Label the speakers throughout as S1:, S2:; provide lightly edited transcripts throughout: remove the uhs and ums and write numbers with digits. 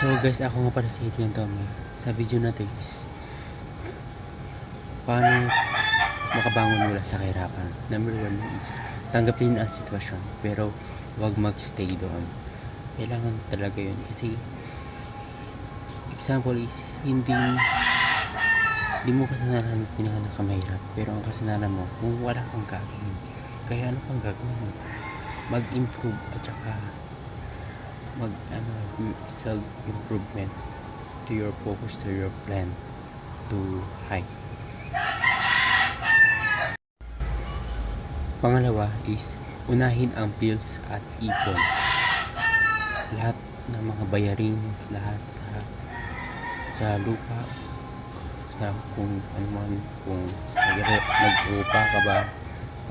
S1: So guys, ako nga pala si Adrian Tommy. Sa video natin is paano makabangon mula sa kahirapan. Number 1 is tanggapin ang sitwasyon pero huwag magstay doon. Kailangan talaga yun kasi example is hindi mo kasalanan pinanganak ka mahirap, pero ang kasalanan mo kung wala kang gagawin. Kaya ano pang gagawin mo? Mag-improve at saka self-improvement to your focus, to your plan to high. Pangalawa is unahin ang bills at ipon. Lahat ng mga bayarin, lahat sa lupa, sa kung ano man, kung nag-upa ka ba,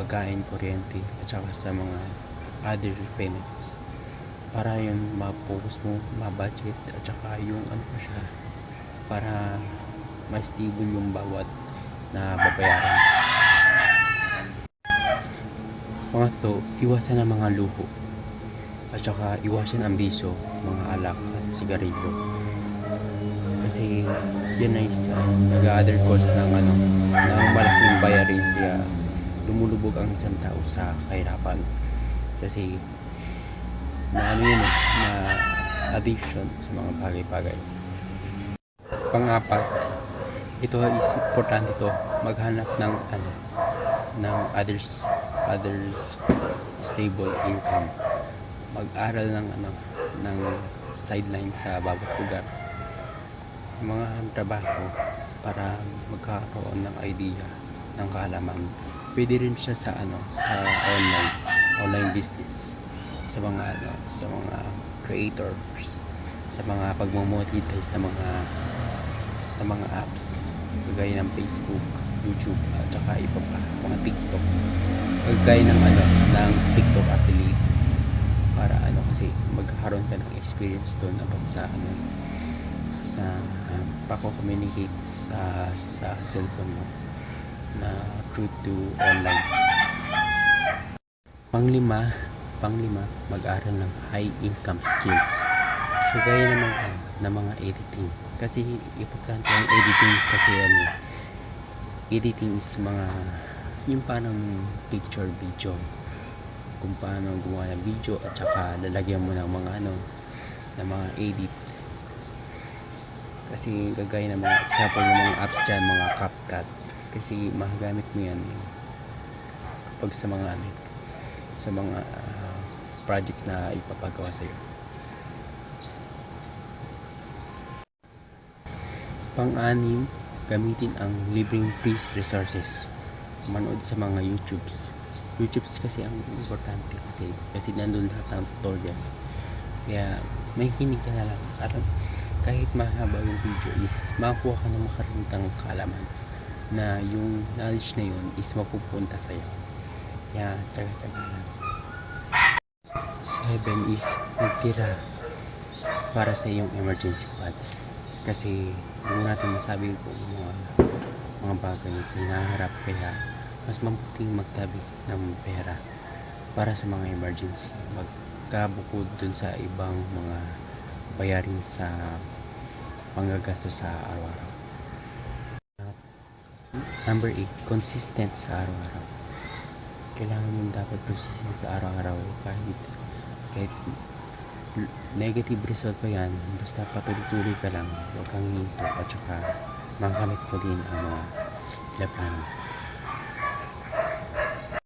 S1: pagkain, kuryente, at saka sa mga other payments, para yun ma-focus mo, ma-budget, at saka yung ano pa siya, para mas stable yung bawat na babayaran. Pangatlo, iwasan ang mga luho, at saka iwasan ang bisyo, mga alak at sigarilyo, kasi yan ay nag-other cause ng malaking bayarin, kaya lumulubog ang isang tao sa kahirapan kasi na addiction sa mga bagay-bagay. Pang-apat, ito is importante to, maghanap ng others stable income. Mag-aral ng sideline sa bawat lugar, mga trabaho, para magkaroon ng idea, ng kaalaman. Pwede rin siya sa online business, sa mga creators, sa mga pagmo-monetize sa mga apps kagaya ng Facebook, YouTube, at saka iba pa, mga TikTok, kagaya ng TikTok affiliate, para kasi magkaroon ka ng experience doon about sa pako-communicate sa cellphone mo na through to online. Panglima, mag-aral ng high income skills. So gaya naman ng mga editing, kasi importante ang editing, kasi editing is yung parang picture, video, kung paano gumawa ng video, at saka lalagyan mo ng mga edit. Kasi gagaya ng mga example ng mga apps dyan, mga CapCut, kasi magagamit mo yan pag sa mga project na ipapagawa sa'yo. Pang-anim, gamitin ang libreng free resources. Manood sa mga YouTubes kasi ang importante, kasi nandun lahat ng tutorial, kaya may kinig ka na lang. Kahit mahaba yung video, is makakuha ka ng makarintang kaalaman na yung knowledge na yun is mapupunta sa'yo. Kaya tsaga-tsaga lang. 7 is magtira para sa iyong emergency funds, kasi hindi natin masabi kung mga bagay sa hinaharap, kaya mas mabuting magtabi ng pera para sa mga emergency, magkabukod dun sa ibang mga bayarin sa panggagastos sa araw-araw. Number 8, consistent sa araw-araw. Kailangan mo dapat consistent sa araw-araw, kahit negative result pa yan, basta patuloy-tuloy ka lang, huwag kang hinto, at saka makamit mo din ang mga plano.